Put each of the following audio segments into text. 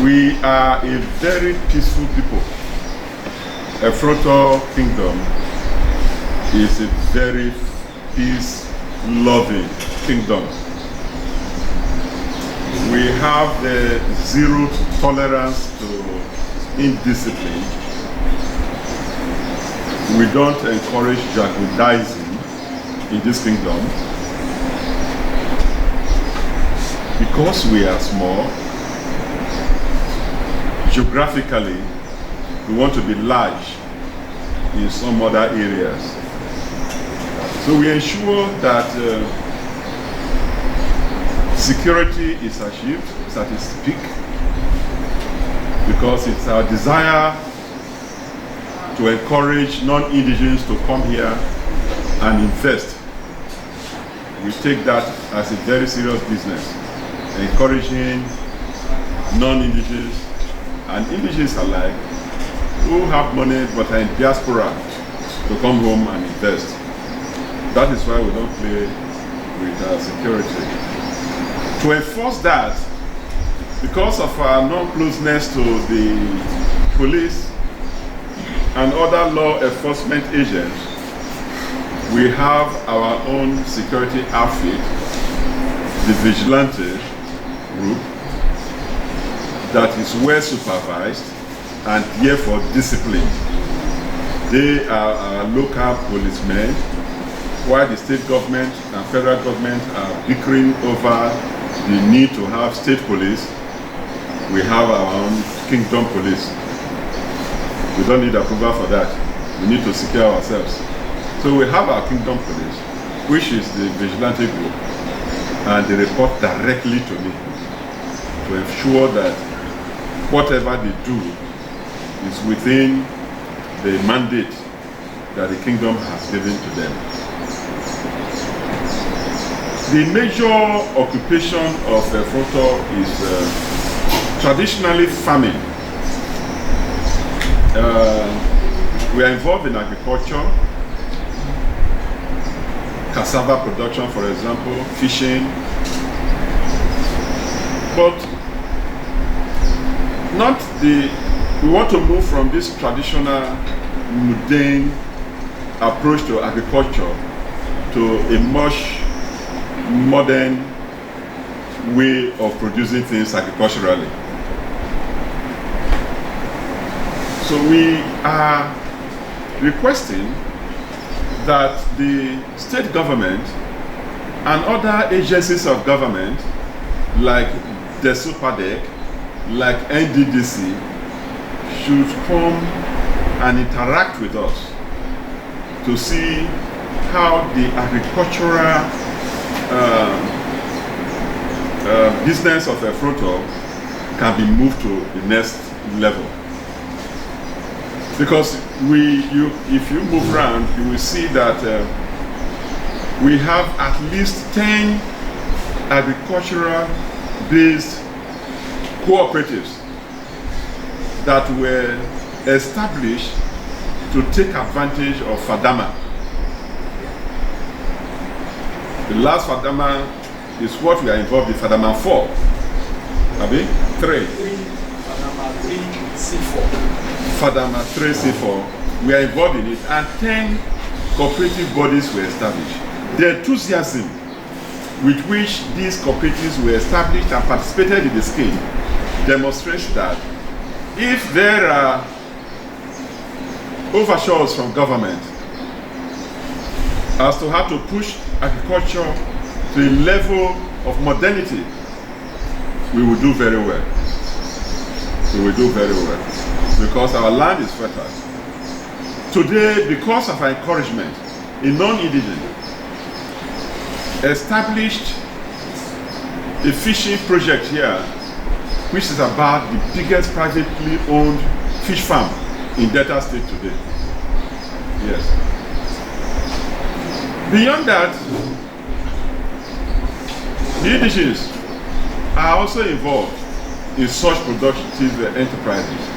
We are a very peaceful people. Effrun-Otor Kingdom is a very peace-loving kingdom. We have the zero tolerance to indiscipline. We don't encourage Jagundizing in this kingdom. Because we are small, geographically, we want to be large in some other areas. So we ensure that security is achieved at its peak, because it's our desire to encourage non-indigenous to come here and invest. We take that as a very serious business, encouraging non-indigenous and indigenous alike who have money but are in diaspora to come home and invest. That is why we don't play with our security. To enforce that, because of our non-closeness to the police and other law enforcement agents, we have our own security outfit, the vigilante group, that is well supervised and therefore disciplined. They are our local policemen, while the state government and federal government are bickering over the need to have state police. We have our own kingdom police. We don't need approval for that. We need to secure ourselves. So we have our kingdom police, which is the vigilante group, and they report directly to me to ensure that whatever they do is within the mandate that the kingdom has given to them. The major occupation of Effrun-Otor is traditionally farming. We are involved in agriculture, cassava production, for example, fishing, but we want to move from this traditional mundane approach to agriculture to a much modern way of producing things agriculturally. So we are requesting that the state government and other agencies of government like the SUPADEC, like NDDC, should come and interact with us to see how the agricultural business of Effrun-Otor can be moved to the next level. Because if you move around, you will see that we have at least 10 agricultural-based cooperatives that were established to take advantage of Fadama. The last Fadama is what we are involved in, Fadama 4. Abi? 3. Fadama 3C4. Fadama 3C4. We are involved in it, and 10 cooperative bodies were established. The enthusiasm with which these cooperatives were established and participated in the scheme demonstrates that if there are overtures from government as to how to push agriculture to a level of modernity, we will do very well. We will do very well because our land is fertile. Today, because of our encouragement, a non-indigenous established a fishing project here, which is about the biggest privately owned fish farm in Delta State today. Yes. Beyond that, the indigenous are also involved in such productive enterprises.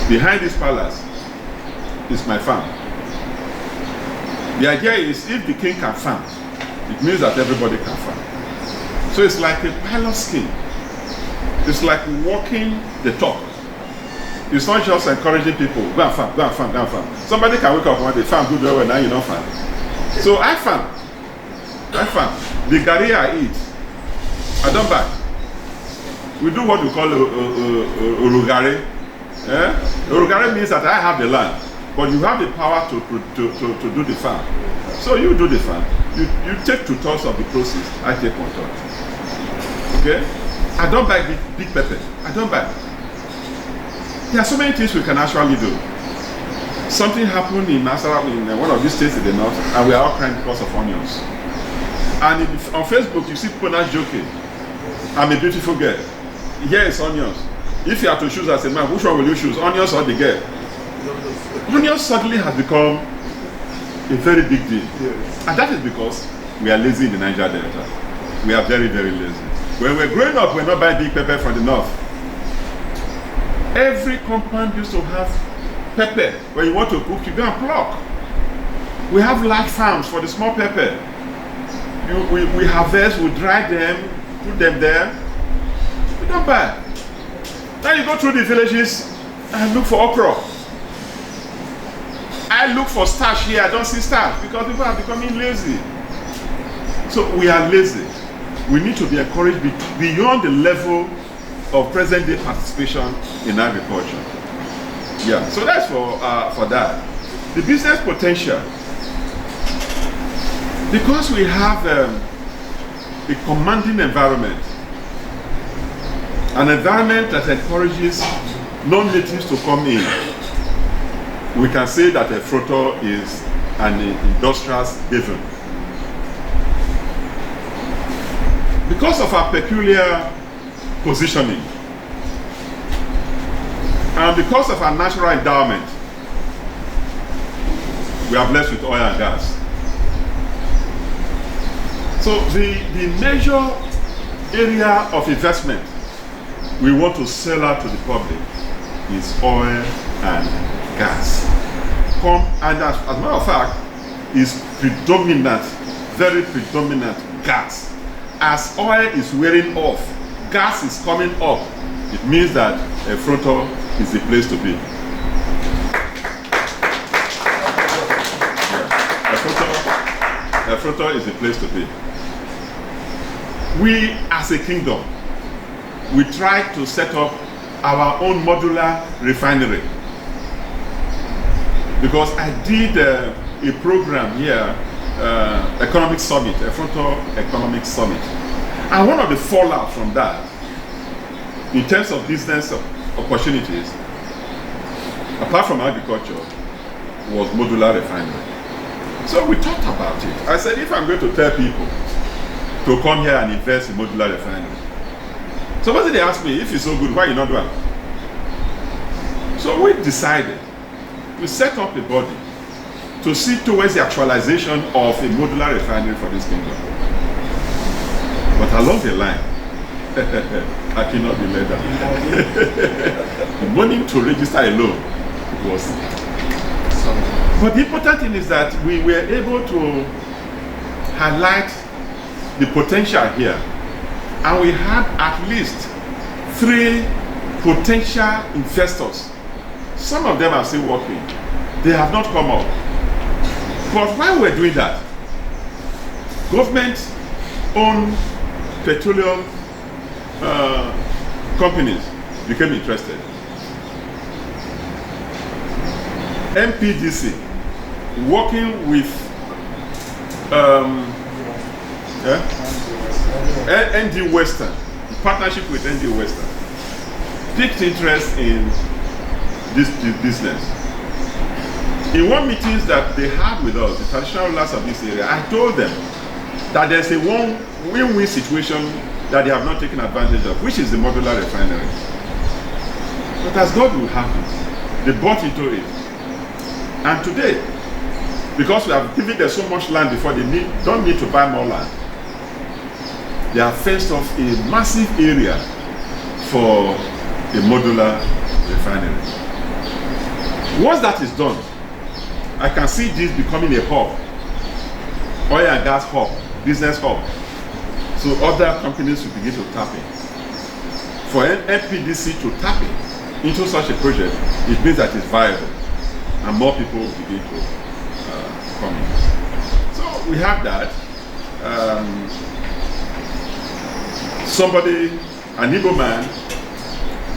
Behind this palace is my farm. The idea is if the king can farm, it means that everybody can farm. So it's like a pilot scheme It's like walking the talk. It's not just encouraging people, go and farm, go and farm, go and farm. Somebody can wake up one day, farm good well, now you don't farm. So I farm. The gari I eat, I don't buy. We do what we call urugare. Urugare means that I have the land, but you have the power to do the farm. So you do the farm. You take 2/3 of the proceeds, I take 1/3. Okay? I don't buy big pepper. I don't buy. There are so many things we can actually do. Something happened in Nasarawa, in one of these states in the north, and we are all crying because of onions. And on Facebook, you see people not joking. I'm a beautiful girl. Here is onions. If you have to choose as a man, which one will you choose? Onions or the girl? Onions suddenly has become a very big deal. Yes. And that is because we are lazy in the Niger Delta. We are very, very lazy. When we're growing up, we're not buying big pepper from the north. Every compound used to have pepper. When you want to cook, you go and pluck. We have large farms for the small pepper. We harvest, we dry them, put them there. We don't buy. Now you go through the villages and look for okra. I look for starch here, I don't see starch because people are becoming lazy. So we are lazy. We need to be encouraged beyond the level of present day participation in agriculture. Yeah, so that's for that. The business potential. Because we have a commanding environment, an environment that encourages non-natives to come in, we can say that Effrun-Otor is an industrial haven. Because of our peculiar positioning, and because of our natural endowment, we are blessed with oil and gas. So the major area of investment we want to sell out to the public is oil and gas. And as a matter of fact, is predominant, very predominant gas. As oil is wearing off, gas is coming up. It means that Effrun-Otor is the place to be. Yeah. Effrun-Otor is the place to be. We, as a kingdom, we try to set up our own modular refinery. Because I did a program here, Economic Summit, Effrun-Otor Economic Summit. And one of the fallout from that, in terms of business opportunities, apart from agriculture, was modular refinery. So we talked about it. I said, if I'm going to tell people to come here and invest in modular refinery, somebody they asked me, if it's so good, why you not doing it? So we decided, we set up a body to see towards the actualization of a modular refinery for this kingdom. But along the line, I cannot be led down. The money to register alone was. But the important thing is that we were able to highlight the potential here. And we had at least 3 potential investors. Some of them are still working. They have not come up. But while we're doing that, government-owned petroleum companies became interested. MPDC, working with ND Western, partnership with ND Western, picked interest in this business. In one meetings that they had with us, the traditional rulers of this area, I told them that there's a win-win situation that they have not taken advantage of, which is the modular refinery. But as God will have it, they bought into it. And today, because we have given them so much land before, they don't need to buy more land. They have fenced off a massive area for a modular refinery. Once that is done, I can see this becoming a hub, oil and gas hub, business hub. So other companies will begin to tap in. For an NPDC to tap into such a project, it means that it's viable and more people begin to come in. So we have that. An Igbo man,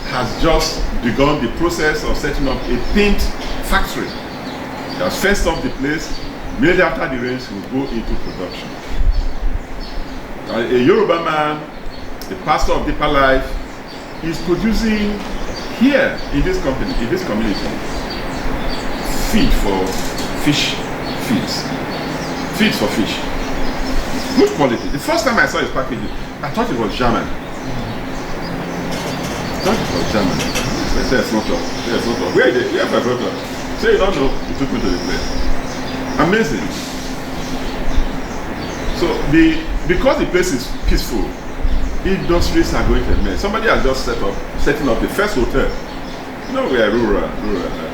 has just begun the process of setting up a paint factory. He has fenced off the place. Immediately after the rains, he will go into production. A Yoruba man, the pastor of Deeper Life, is producing here in this community, feed for fish feeds. Feeds for fish. Good quality. The first time I saw his packaging, I thought it was German. I said, it's not up. Where is it? Where have I brought up? Say, you don't know. He took me to the place. Amazing. So, because the place is peaceful, industries are going to emerge. Somebody has just setting up the first hotel. You know, we are rural,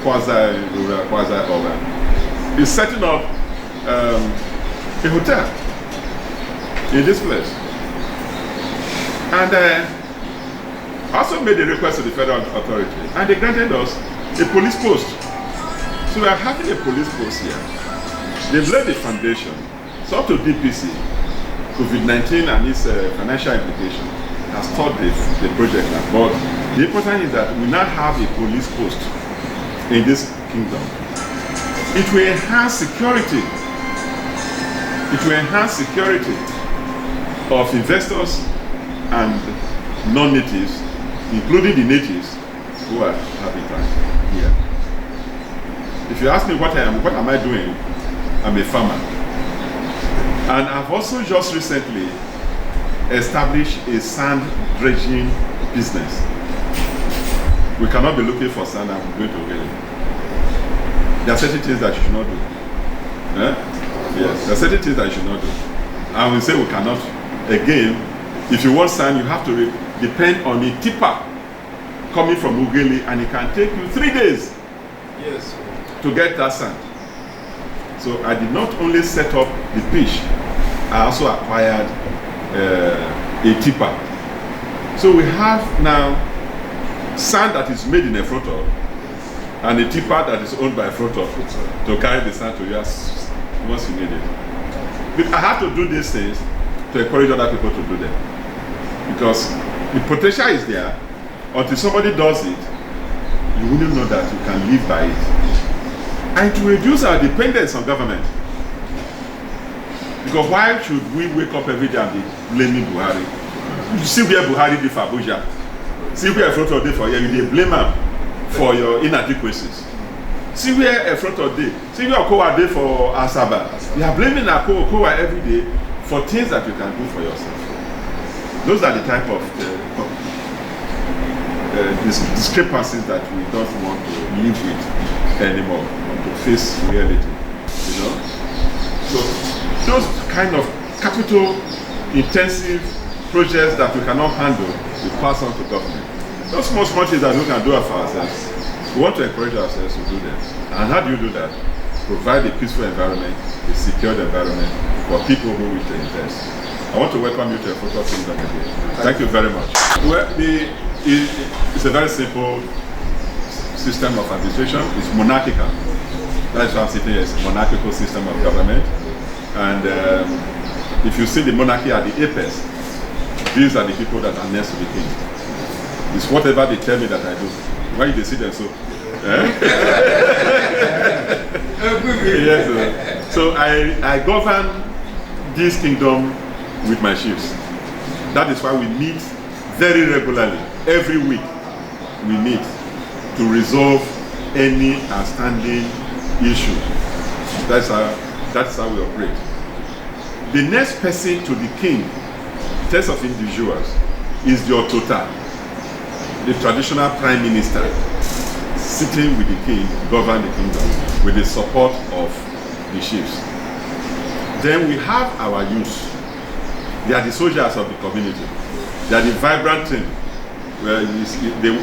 quasi-rural, quasi-urban. He's setting up a hotel in this place. And I also made a request to the federal authority, and they granted us a police post. So we are having a police post here. They've laid the foundation. So up to DPC, COVID-19 and its financial implication has stopped the project. But the important is that we now have a police post in this kingdom. It will enhance security. It will enhance security of investors and non-natives, including the natives who are habitant here. If you ask me what am I doing? I'm a farmer. And I've also just recently established a sand dredging business. We cannot be looking for sand and we're going to get it. There are certain things that you should not do. Yes, there are certain things that you should not do. And we say we cannot. Again, if you want sand, you have to depend on a tipper coming from Ugeli, and it can take you 3 days to get that sand. So I did not only set up the pitch, I also acquired a tipper. So we have now sand that is made in Effrun-Otor and a tipper that is owned by Effrun-Otor to carry the sand to you once you need it. But I have to do these things to encourage other people to do them. Because the potential is there. Until somebody does it, you wouldn't know that you can live by it. And to reduce our dependence on government. Because why should we wake up every day and be blaming Buhari? You see where Buhari did for Abuja. See where Effrun-Otor did for here. You blame him for your inadequacies. See where Effrun-Otor did. See where Okowa did for Asaba. You are blaming Okowa every day for things that you can do for yourself. Those are the type of discrepancies that we don't want to live with anymore, to face reality, you know. So those kind of capital intensive projects that we cannot handle, we pass on to government. Those small things that we can do for ourselves, we want to encourage ourselves to do them. And how do you do that? Provide a peaceful environment, a secured environment for people who wish to invest. I want to welcome you to a photo kingdom again. Thank you very much. Well, it's a very simple system of administration. It's monarchical. That's why I'm sitting here. It's a monarchical system of government. And if you see the monarchy at the apex, these are the people that are next to the king. It's whatever they tell me that I do. Why do you see them so? Yes, so I govern this kingdom with my chiefs. That is why we meet very regularly. Every week we meet to resolve any outstanding issue. That's how we operate. The next person to the king, in terms of individuals, is the Otota, the traditional prime minister, sitting with the king, govern the kingdom with the support of the chiefs. Then we have our youth. They are the soldiers of the community. They are the vibrant team.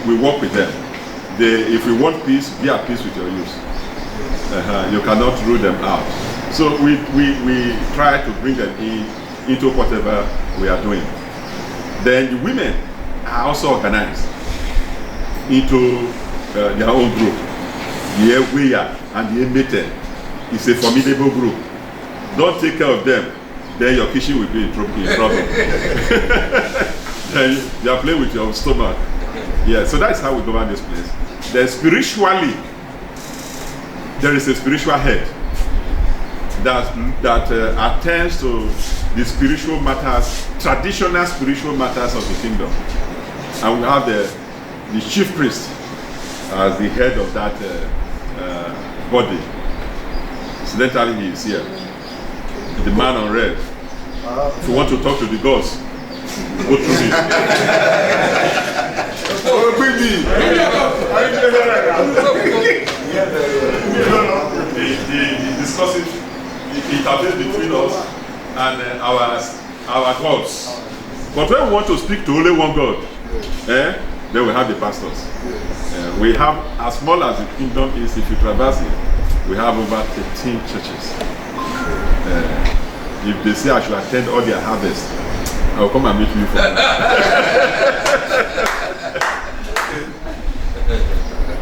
We work with them. If we want peace, be at peace with your youth. You cannot rule them out. So we try to bring them into whatever we are doing. Then the women are also organized into their own group. The Eweya and the Emete is a formidable group. Don't take care of them, then your kitchen will be in trouble. Then you are playing with your stomach. Yeah, so that's how we govern this place. Then spiritually, there is a spiritual head that attends to the spiritual matters, traditional spiritual matters of the kingdom. And we have the chief priest as the head of that body. Incidentally, he is here. The man on red. If you want to talk to the gods, go through him. The discussing, it intervenes between us and our gods. But when we want to speak to only one God, then we have the pastors. We have, as small as the kingdom is, if you traverse it, we have over 13 churches. If they say I should attend all their harvest, I will come and meet you for that.